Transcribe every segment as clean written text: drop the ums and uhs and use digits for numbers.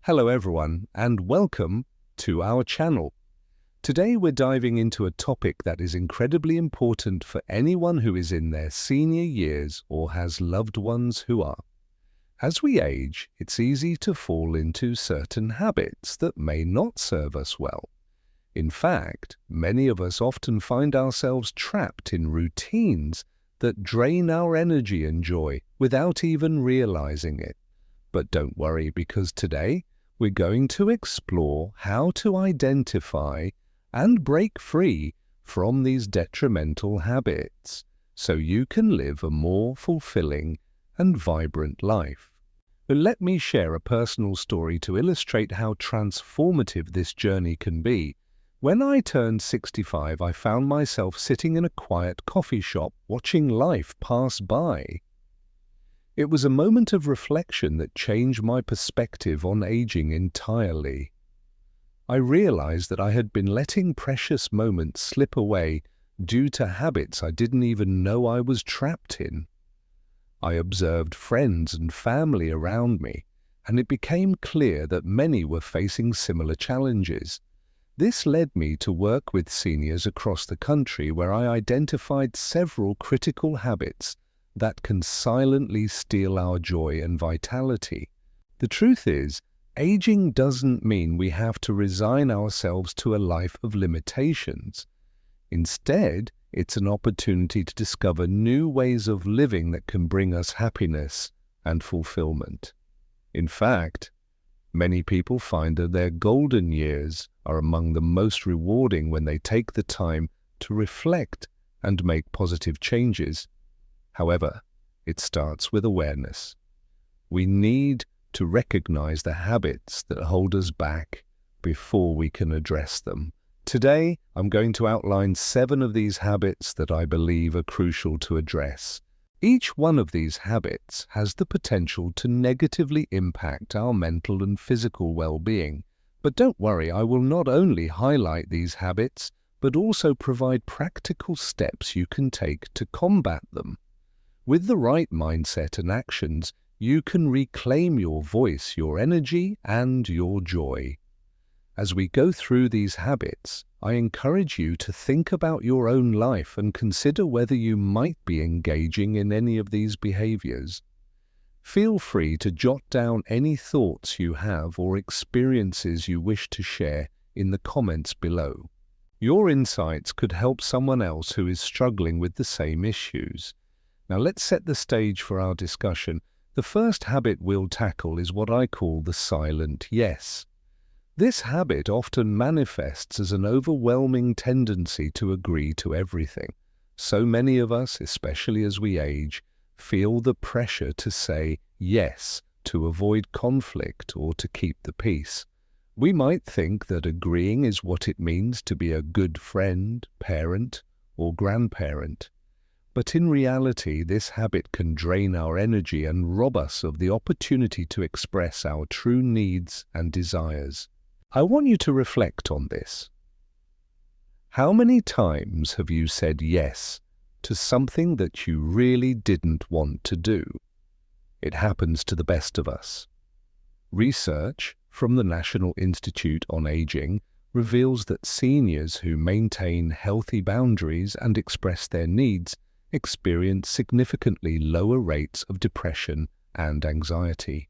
Hello everyone, and welcome to our channel. Today we're diving into a topic that is incredibly important for anyone who is in their senior years or has loved ones who are. As we age, it's easy to fall into certain habits that may not serve us well. In fact, many of us often find ourselves trapped in routines that drain our energy and joy without even realizing it. But don't worry, because today we're going to explore how to identify and break free from these detrimental habits so you can live a more fulfilling and vibrant life. But let me share a personal story to illustrate how transformative this journey can be. When I turned 65, I found myself sitting in a quiet coffee shop watching life pass by. It was a moment of reflection that changed my perspective on aging entirely. I realized that I had been letting precious moments slip away due to habits I didn't even know I was trapped in. I observed friends and family around me, and it became clear that many were facing similar challenges. This led me to work with seniors across the country, where I identified several critical habits that can silently steal our joy and vitality. The truth is, aging doesn't mean we have to resign ourselves to a life of limitations. Instead, it's an opportunity to discover new ways of living that can bring us happiness and fulfillment. In fact, many people find that their golden years are among the most rewarding when they take the time to reflect and make positive changes. However, it starts with awareness. We need to recognize the habits that hold us back before we can address them. Today, I'm going to outline 7 of these habits that I believe are crucial to address. Each one of these habits has the potential to negatively impact our mental and physical well-being. But don't worry, I will not only highlight these habits, but also provide practical steps you can take to combat them. With the right mindset and actions, you can reclaim your voice, your energy, and your joy. As we go through these habits, I encourage you to think about your own life and consider whether you might be engaging in any of these behaviors. Feel free to jot down any thoughts you have or experiences you wish to share in the comments below. Your insights could help someone else who is struggling with the same issues. Now let's set the stage for our discussion. The first habit we'll tackle is what I call the silent yes. This habit often manifests as an overwhelming tendency to agree to everything. So many of us, especially as we age, feel the pressure to say yes to avoid conflict or to keep the peace. We might think that agreeing is what it means to be a good friend, parent, or grandparent. But in reality, this habit can drain our energy and rob us of the opportunity to express our true needs and desires. I want you to reflect on this. How many times have you said yes to something that you really didn't want to do? It happens to the best of us. Research from the National Institute on Aging reveals that seniors who maintain healthy boundaries and express their needs experience significantly lower rates of depression and anxiety.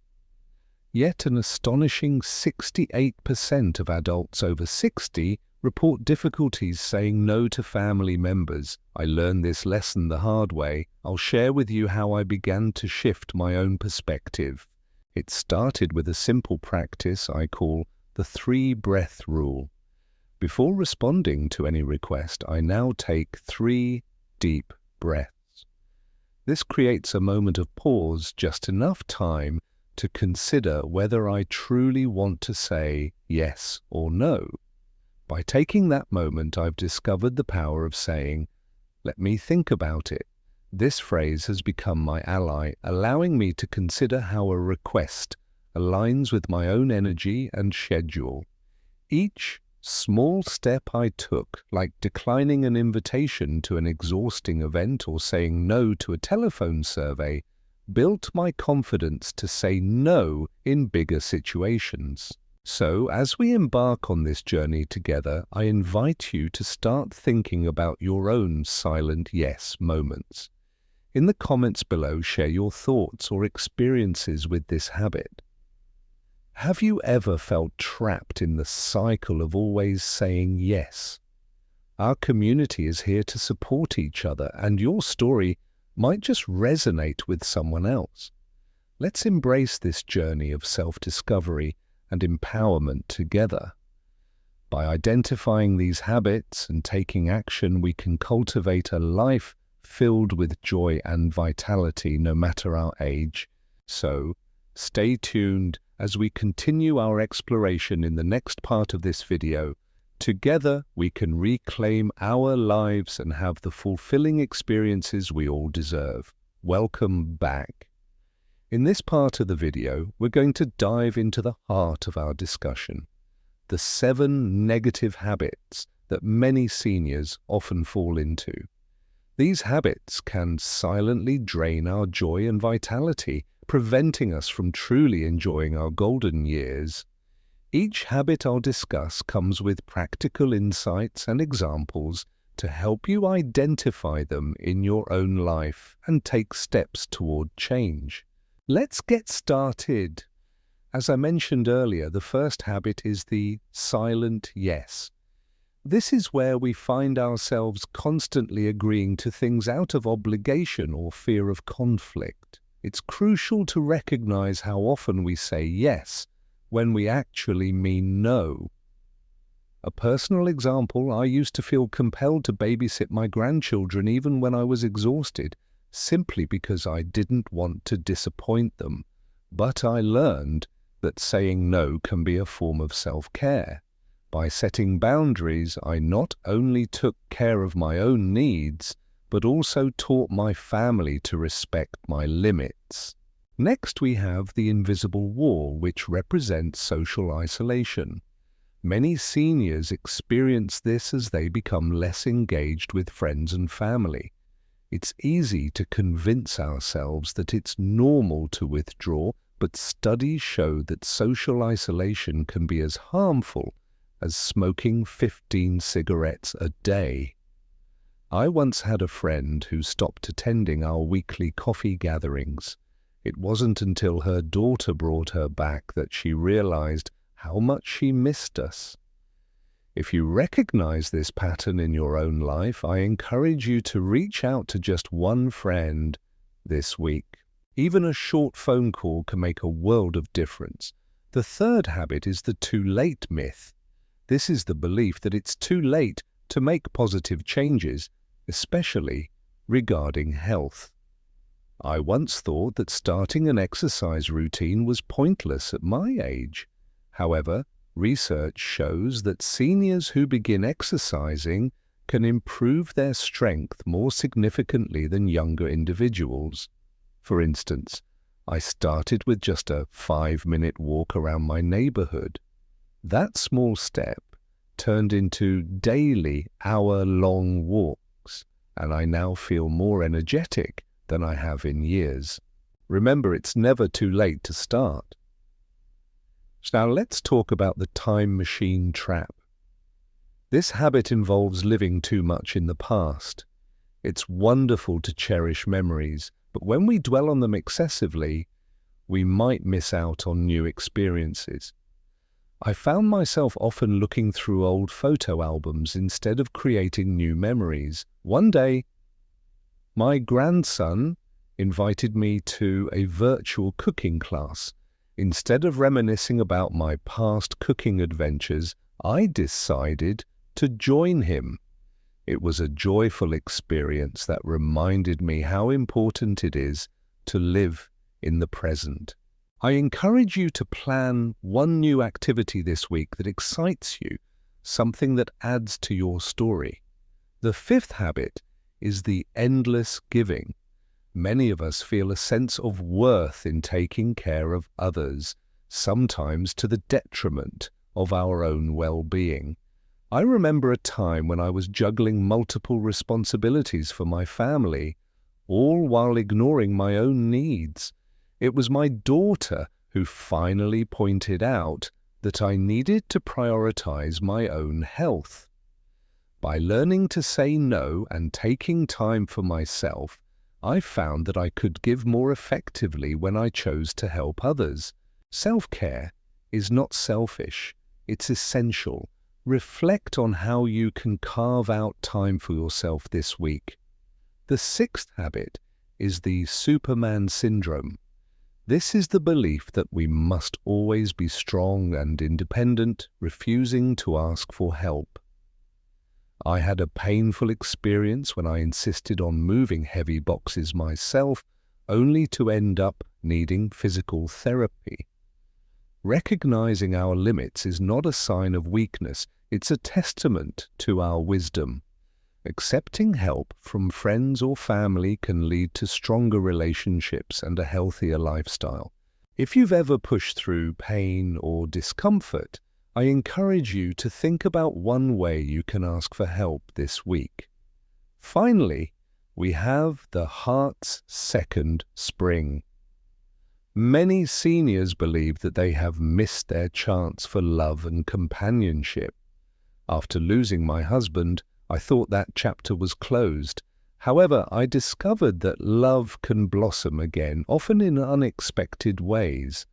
Yet an astonishing 68% of adults over 60 report difficulties saying no to family members. I learned this lesson the hard way. I'll share with you how I began to shift my own perspective. It started with a simple practice I call the 3-breath rule. Before responding to any request, I now take 3 deep breaths. This creates a moment of pause, just enough time to consider whether I truly want to say yes or no. By taking that moment, I've discovered the power of saying, "Let me think about it." This phrase has become my ally, allowing me to consider how a request aligns with my own energy and schedule. Each small step I took, like declining an invitation to an exhausting event or saying no to a telephone survey, built my confidence to say no in bigger situations. So, as we embark on this journey together, I invite you to start thinking about your own silent yes moments. In the comments below, share your thoughts or experiences with this habit. Have you ever felt trapped in the cycle of always saying yes? Our community is here to support each other, and your story might just resonate with someone else. Let's embrace this journey of self-discovery and empowerment together. By identifying these habits and taking action, we can cultivate a life filled with joy and vitality no matter our age. So, stay tuned as we continue our exploration in the next part of this video. Together, we can reclaim our lives and have the fulfilling experiences we all deserve. Welcome back. In this part of the video, we're going to dive into the heart of our discussion, the 7 negative habits that many seniors often fall into. These habits can silently drain our joy and vitality, preventing us from truly enjoying our golden years. Each habit I'll discuss comes with practical insights and examples to help you identify them in your own life and take steps toward change. Let's get started. As I mentioned earlier, the first habit is the silent yes. This is where we find ourselves constantly agreeing to things out of obligation or fear of conflict. It's crucial to recognize how often we say yes when we actually mean no. A personal example, I used to feel compelled to babysit my grandchildren even when I was exhausted, simply because I didn't want to disappoint them. But I learned that saying no can be a form of self-care. By setting boundaries, I not only took care of my own needs, but also taught my family to respect my limits. Next, we have the invisible wall, which represents social isolation. Many seniors experience this as they become less engaged with friends and family. It's easy to convince ourselves that it's normal to withdraw, but studies show that social isolation can be as harmful as smoking 15 cigarettes a day. I once had a friend who stopped attending our weekly coffee gatherings. It wasn't until her daughter brought her back that she realized how much she missed us. If you recognize this pattern in your own life, I encourage you to reach out to just one friend this week. Even a short phone call can make a world of difference. The third habit is the too late myth. This is the belief that it's too late to make positive changes, especially regarding health. I once thought that starting an exercise routine was pointless at my age. However, research shows that seniors who begin exercising can improve their strength more significantly than younger individuals. For instance, I started with just a 5-minute walk around my neighborhood. That small step turned into daily hour-long walks, and I now feel more energetic than I have in years. Remember, it's never too late to start. Now let's talk about the time machine trap. This habit involves living too much in the past. It's wonderful to cherish memories, but when we dwell on them excessively, we might miss out on new experiences. I found myself often looking through old photo albums instead of creating new memories. One day, my grandson invited me to a virtual cooking class. Instead of reminiscing about my past cooking adventures, I decided to join him. It was a joyful experience that reminded me how important it is to live in the present. I encourage you to plan one new activity this week that excites you, something that adds to your story. The fifth habit is the endless giving. Many of us feel a sense of worth in taking care of others, sometimes to the detriment of our own well-being. I remember a time when I was juggling multiple responsibilities for my family, all while ignoring my own needs. It was my daughter who finally pointed out that I needed to prioritize my own health. By learning to say no and taking time for myself, I found that I could give more effectively when I chose to help others. Self-care is not selfish, it's essential. Reflect on how you can carve out time for yourself this week. The sixth habit is the Superman syndrome. This is the belief that we must always be strong and independent, refusing to ask for help. I had a painful experience when I insisted on moving heavy boxes myself, only to end up needing physical therapy. Recognizing our limits is not a sign of weakness, it's a testament to our wisdom. Accepting help from friends or family can lead to stronger relationships and a healthier lifestyle. If you've ever pushed through pain or discomfort, I encourage you to think about one way you can ask for help this week. Finally, we have the heart's second spring. Many seniors believe that they have missed their chance for love and companionship. After losing my husband, I thought that chapter was closed. However, I discovered that love can blossom again, often in unexpected ways.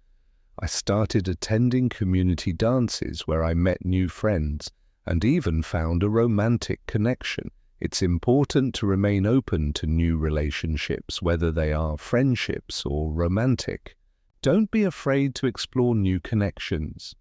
I started attending community dances where I met new friends and even found a romantic connection. It's important to remain open to new relationships, whether they are friendships or romantic. Don't be afraid to explore new connections.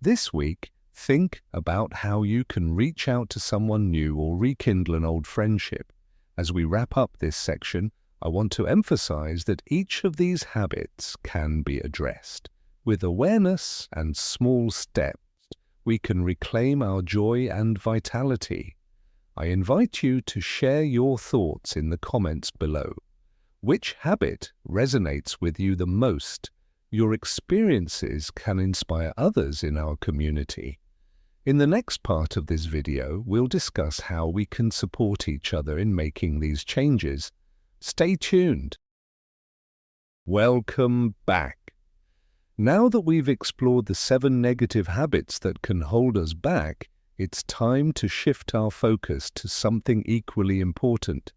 This week, think about how you can reach out to someone new or rekindle an old friendship. As we wrap up this section, I want to emphasize that each of these habits can be addressed. With awareness and small steps, we can reclaim our joy and vitality. I invite you to share your thoughts in the comments below. Which habit resonates with you the most? Your experiences can inspire others in our community. In the next part of this video, we'll discuss how we can support each other in making these changes. Stay tuned. Welcome back. Now that we've explored the 7 negative habits that can hold us back, it's time to shift our focus to something equally important: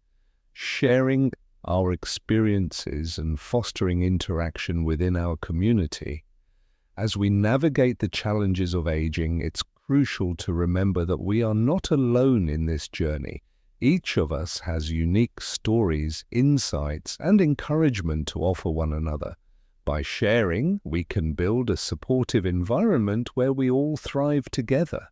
sharing our experiences and fostering interaction within our community. As we navigate the challenges of aging, it's crucial to remember that we are not alone in this journey. Each of us has unique stories, insights, and encouragement to offer one another. By sharing, we can build a supportive environment where we all thrive together.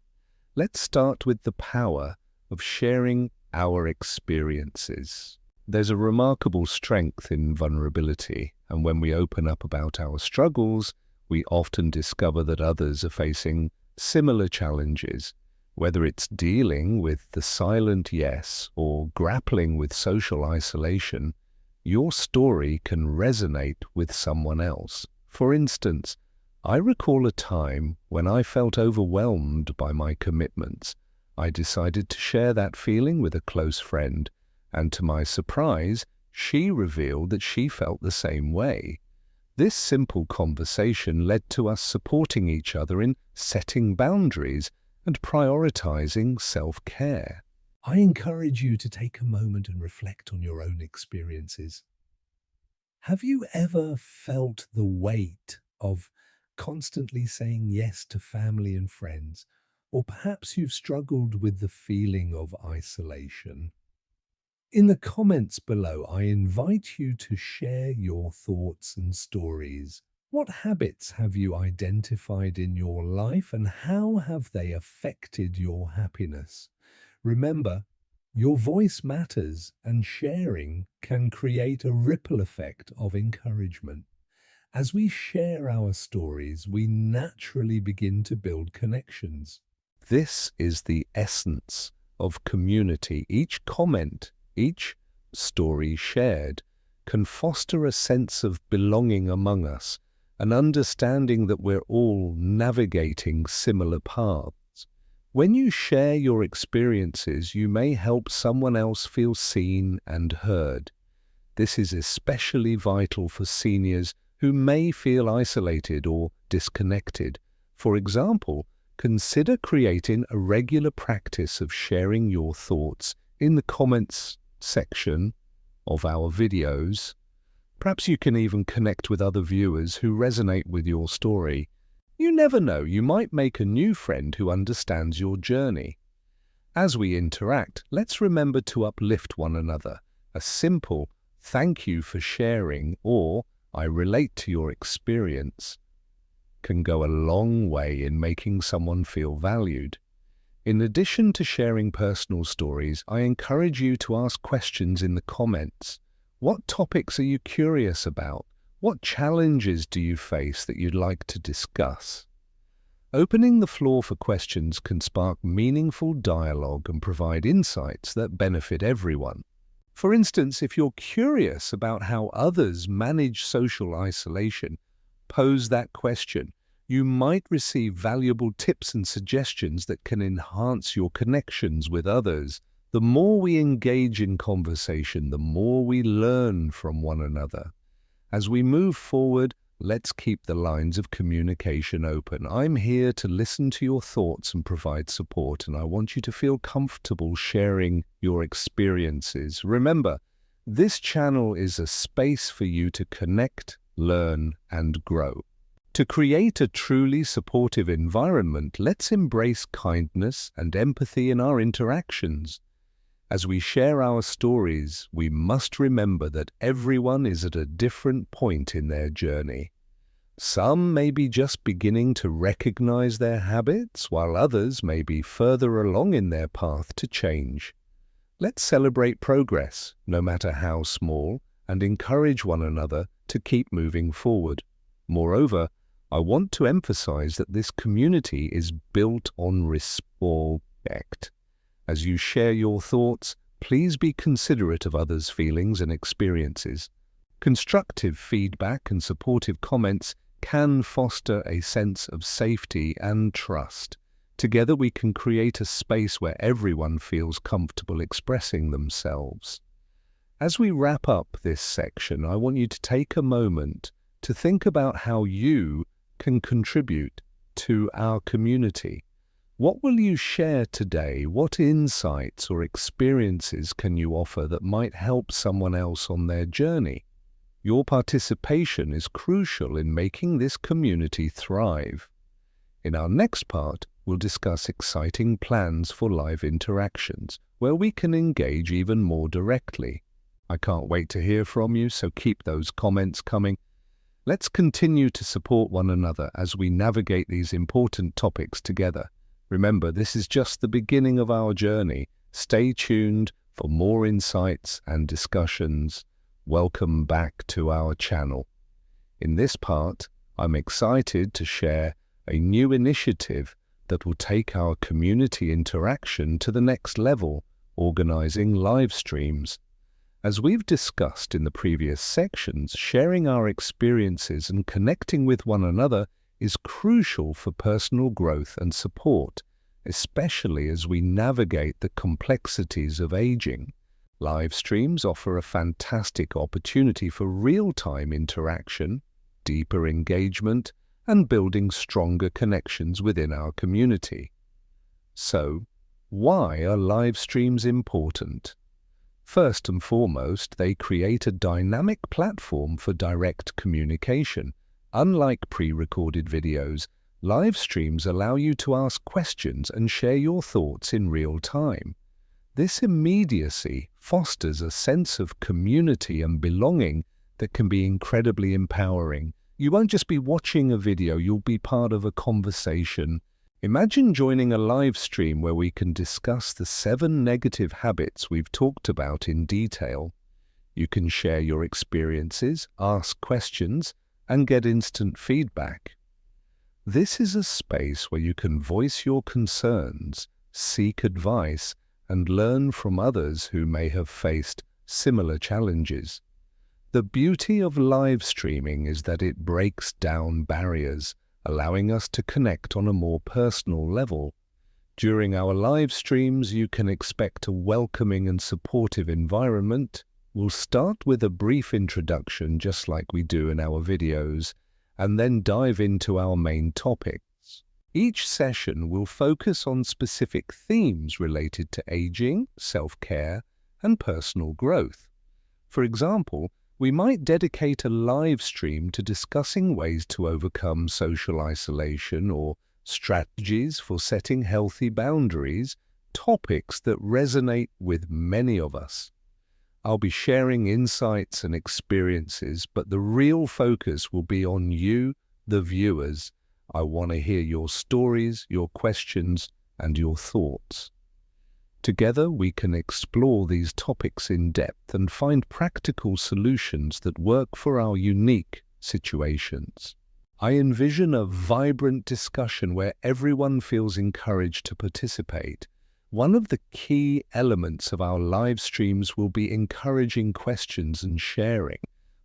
Let's start with the power of sharing our experiences. There's a remarkable strength in vulnerability, and when we open up about our struggles, we often discover that others are facing similar challenges. Whether it's dealing with the silent yes or grappling with social isolation, your story can resonate with someone else. For instance, I recall a time when I felt overwhelmed by my commitments. I decided to share that feeling with a close friend, and to my surprise, she revealed that she felt the same way. This simple conversation led to us supporting each other in setting boundaries and prioritizing self-care. I encourage you to take a moment and reflect on your own experiences. Have you ever felt the weight of constantly saying yes to family and friends? Or perhaps you've struggled with the feeling of isolation? In the comments below, I invite you to share your thoughts and stories. What habits have you identified in your life, and how have they affected your happiness? Remember, your voice matters, and sharing can create a ripple effect of encouragement. As we share our stories, we naturally begin to build connections. This is the essence of community. Each comment, each story shared, can foster a sense of belonging among us, an understanding that we're all navigating similar paths. When you share your experiences, you may help someone else feel seen and heard. This is especially vital for seniors who may feel isolated or disconnected. For example, consider creating a regular practice of sharing your thoughts in the comments section of our videos. Perhaps you can even connect with other viewers who resonate with your story. You never know, you might make a new friend who understands your journey. As we interact, let's remember to uplift one another. A simple "thank you for sharing" or "I relate to your experience" can go a long way in making someone feel valued. In addition to sharing personal stories, I encourage you to ask questions in the comments. What topics are you curious about? What challenges do you face that you'd like to discuss? Opening the floor for questions can spark meaningful dialogue and provide insights that benefit everyone. For instance, if you're curious about how others manage social isolation, pose that question. You might receive valuable tips and suggestions that can enhance your connections with others. The more we engage in conversation, the more we learn from one another. As we move forward, let's keep the lines of communication open. I'm here to listen to your thoughts and provide support, and I want you to feel comfortable sharing your experiences. Remember, this channel is a space for you to connect, learn, and grow. To create a truly supportive environment, let's embrace kindness and empathy in our interactions. As we share our stories, we must remember that everyone is at a different point in their journey. Some may be just beginning to recognize their habits, while others may be further along in their path to change. Let's celebrate progress, no matter how small, and encourage one another to keep moving forward. Moreover, I want to emphasize that this community is built on respect. As you share your thoughts, please be considerate of others' feelings and experiences. Constructive feedback and supportive comments can foster a sense of safety and trust. Together we can create a space where everyone feels comfortable expressing themselves. As we wrap up this section, I want you to take a moment to think about how you can contribute to our community. What will you share today? What insights or experiences can you offer that might help someone else on their journey? Your participation is crucial in making this community thrive. In our next part, we'll discuss exciting plans for live interactions, where we can engage even more directly. I can't wait to hear from you, so keep those comments coming. Let's continue to support one another as we navigate these important topics together. Remember, this is just the beginning of our journey. Stay tuned for more insights and discussions. Welcome back to our channel. In this part, I'm excited to share a new initiative that will take our community interaction to the next level, organizing live streams. As we've discussed in the previous sections, sharing our experiences and connecting with one another is crucial for personal growth and support, especially as we navigate the complexities of aging. Live streams offer a fantastic opportunity for real-time interaction, deeper engagement, and building stronger connections within our community. So, why are live streams important? First and foremost, they create a dynamic platform for direct communication. Unlike pre-recorded videos, live streams allow you to ask questions and share your thoughts in real time. This immediacy fosters a sense of community and belonging that can be incredibly empowering. You won't just be watching a video, you'll be part of a conversation. Imagine joining a live stream where we can discuss the 7 negative habits we've talked about in detail. You can share your experiences, ask questions, and get instant feedback. This is a space where you can voice your concerns, seek advice, and learn from others who may have faced similar challenges. The beauty of live streaming is that it breaks down barriers, allowing us to connect on a more personal level. During our live streams, you can expect a welcoming and supportive environment. We'll start with a brief introduction, just like we do in our videos, and then dive into our main topics. Each session will focus on specific themes related to aging, self-care, and personal growth. For example, we might dedicate a live stream to discussing ways to overcome social isolation or strategies for setting healthy boundaries, topics that resonate with many of us. I'll be sharing insights and experiences, but the real focus will be on you, the viewers. I want to hear your stories, your questions, and your thoughts. Together, we can explore these topics in depth and find practical solutions that work for our unique situations. I envision a vibrant discussion where everyone feels encouraged to participate. One of the key elements of our live streams will be encouraging questions and sharing.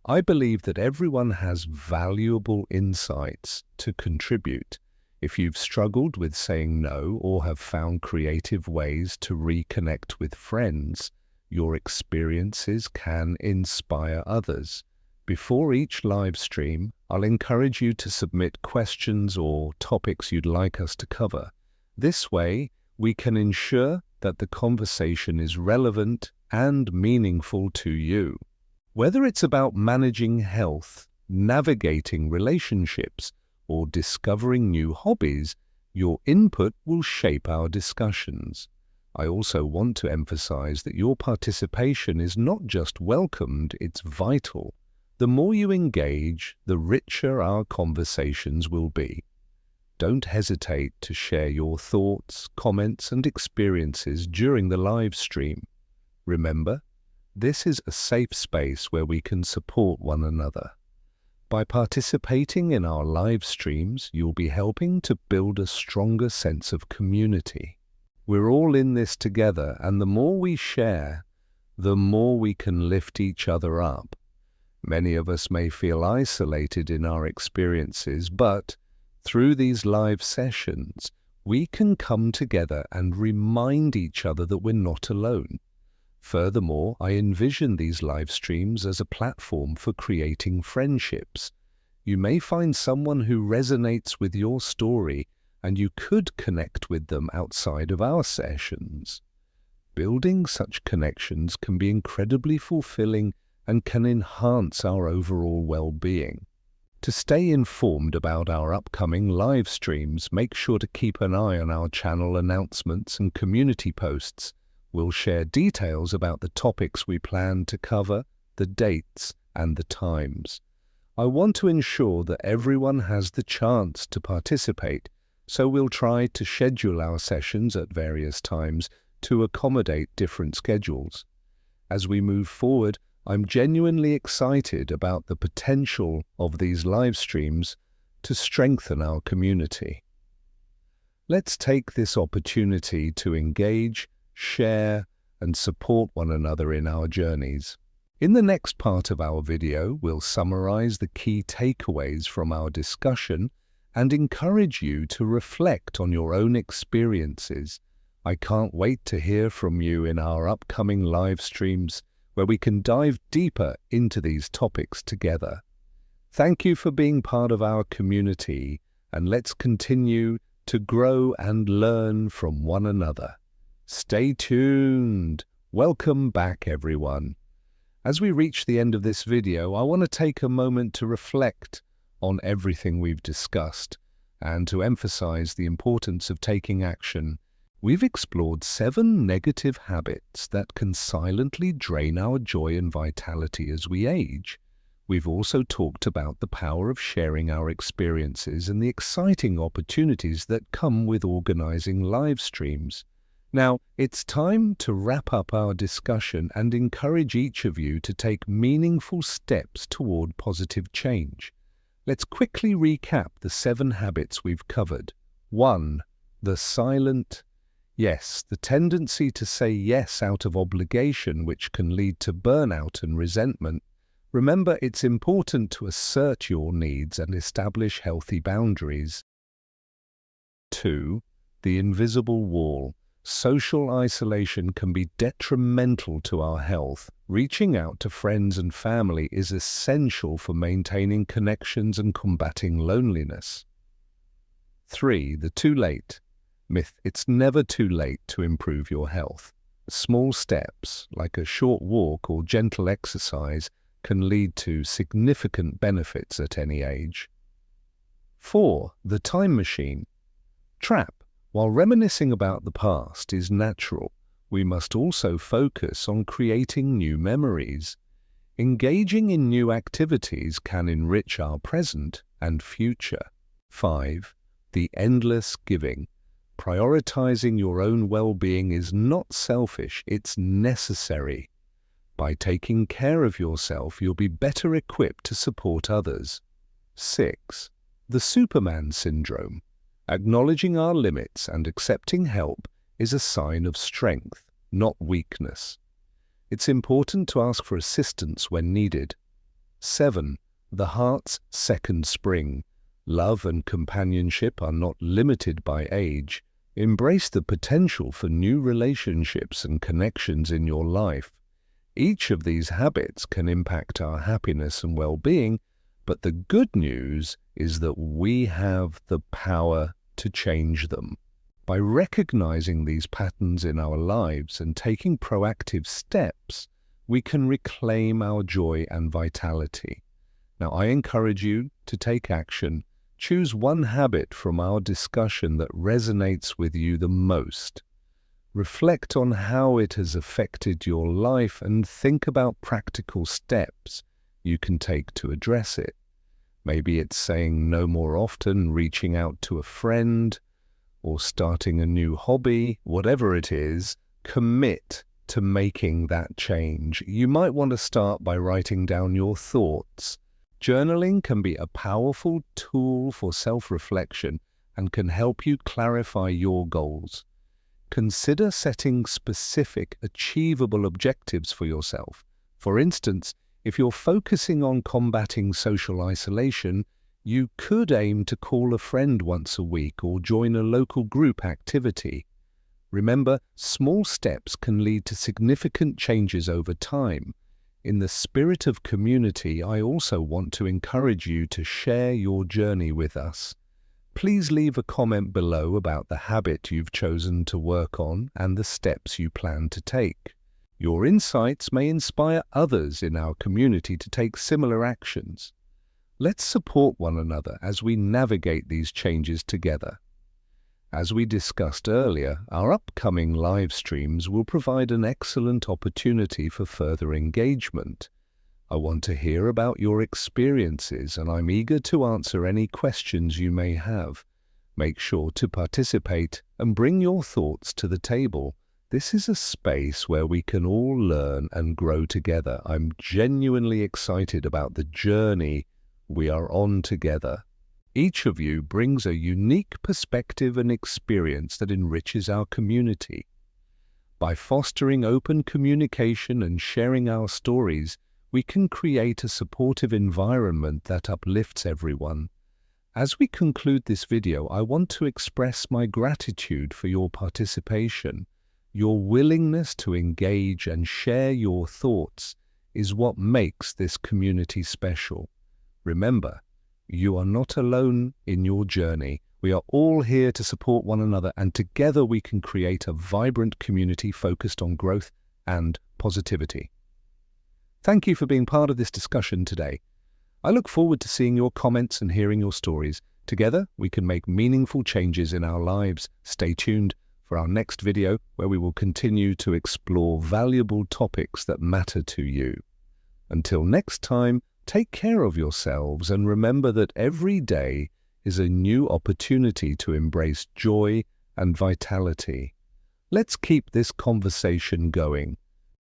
I believe that everyone has valuable insights to contribute. If you've struggled with saying no or have found creative ways to reconnect with friends, your experiences can inspire others. Before each live stream, I'll encourage you to submit questions or topics you'd like us to cover. This way, we can ensure that the conversation is relevant and meaningful to you. Whether it's about managing health, navigating relationships, or discovering new hobbies, your input will shape our discussions. I also want to emphasize that your participation is not just welcomed, it's vital. The more you engage, the richer our conversations will be. Don't hesitate to share your thoughts, comments, and experiences during the live stream. Remember, this is a safe space where we can support one another. By participating in our live streams, you'll be helping to build a stronger sense of community. We're all in this together, and the more we share, the more we can lift each other up. Many of us may feel isolated in our experiences, but through these live sessions, we can come together and remind each other that we're not alone. Furthermore, I envision these live streams as a platform for creating friendships. You may find someone who resonates with your story, and you could connect with them outside of our sessions. Building such connections can be incredibly fulfilling and can enhance our overall well-being. To stay informed about our upcoming live streams, make sure to keep an eye on our channel announcements and community posts. We'll share details about the topics we plan to cover, the dates, and the times. I want to ensure that everyone has the chance to participate, so we'll try to schedule our sessions at various times to accommodate different schedules. As we move forward, I'm genuinely excited about the potential of these live streams to strengthen our community. Let's take this opportunity to engage, share, and support one another in our journeys. In the next part of our video, we'll summarize the key takeaways from our discussion and encourage you to reflect on your own experiences. I can't wait to hear from you in our upcoming live streams, where we can dive deeper into these topics together. Thank you for being part of our community, and let's continue to grow and learn from one another. Stay tuned. Welcome back, everyone. As we reach the end of this video, I want to take a moment to reflect on everything we've discussed and to emphasize the importance of taking action. We've explored 7 negative habits that can silently drain our joy and vitality as we age. We've also talked about the power of sharing our experiences and the exciting opportunities that come with organizing live streams. Now, it's time to wrap up our discussion and encourage each of you to take meaningful steps toward positive change. Let's quickly recap the 7 habits we've covered. 1. The silent yes, the tendency to say yes out of obligation, which can lead to burnout and resentment. Remember, it's important to assert your needs and establish healthy boundaries. 2. The invisible wall. Social isolation can be detrimental to our health. Reaching out to friends and family is essential for maintaining connections and combating loneliness. 3. The too late myth. It's never too late to improve your health. Small steps, like a short walk or gentle exercise, can lead to significant benefits at any age. 4. The time machine trap. While reminiscing about the past is natural, we must also focus on creating new memories. Engaging in new activities can enrich our present and future. 5. The endless giving. Prioritizing your own well-being is not selfish, it's necessary. By taking care of yourself, you'll be better equipped to support others. 6. The Superman syndrome. Acknowledging our limits and accepting help is a sign of strength, not weakness. It's important to ask for assistance when needed. 7. The heart's second spring. Love and companionship are not limited by age. Embrace the potential for new relationships and connections in your life. Each of these habits can impact our happiness and well-being, but the good news is that we have the power to change them. By recognizing these patterns in our lives and taking proactive steps, we can reclaim our joy and vitality. Now, I encourage you to take action. Choose one habit from our discussion that resonates with you the most. Reflect on how it has affected your life and think about practical steps you can take to address it. Maybe it's saying no more often, reaching out to a friend, or starting a new hobby. Whatever it is, commit to making that change. You might want to start by writing down your thoughts. Journaling can be a powerful tool for self-reflection and can help you clarify your goals. Consider setting specific, achievable objectives for yourself. For instance, if you're focusing on combating social isolation, you could aim to call a friend once a week or join a local group activity. Remember, small steps can lead to significant changes over time. In the spirit of community, I also want to encourage you to share your journey with us. Please leave a comment below about the habit you've chosen to work on and the steps you plan to take. Your insights may inspire others in our community to take similar actions. Let's support one another as we navigate these changes together. As we discussed earlier, our upcoming live streams will provide an excellent opportunity for further engagement. I want to hear about your experiences, and I'm eager to answer any questions you may have. Make sure to participate and bring your thoughts to the table. This is a space where we can all learn and grow together. I'm genuinely excited about the journey we are on together. Each of you brings a unique perspective and experience that enriches our community. By fostering open communication and sharing our stories, we can create a supportive environment that uplifts everyone. As we conclude this video, I want to express my gratitude for your participation. Your willingness to engage and share your thoughts is what makes this community special. Remember, you are not alone in your journey. We are all here to support one another, and together we can create a vibrant community focused on growth and positivity. Thank you for being part of this discussion today. I look forward to seeing your comments and hearing your stories. Together, we can make meaningful changes in our lives. Stay tuned for our next video, where we will continue to explore valuable topics that matter to you. Until next time, take care of yourselves and remember that every day is a new opportunity to embrace joy and vitality. Let's keep this conversation going.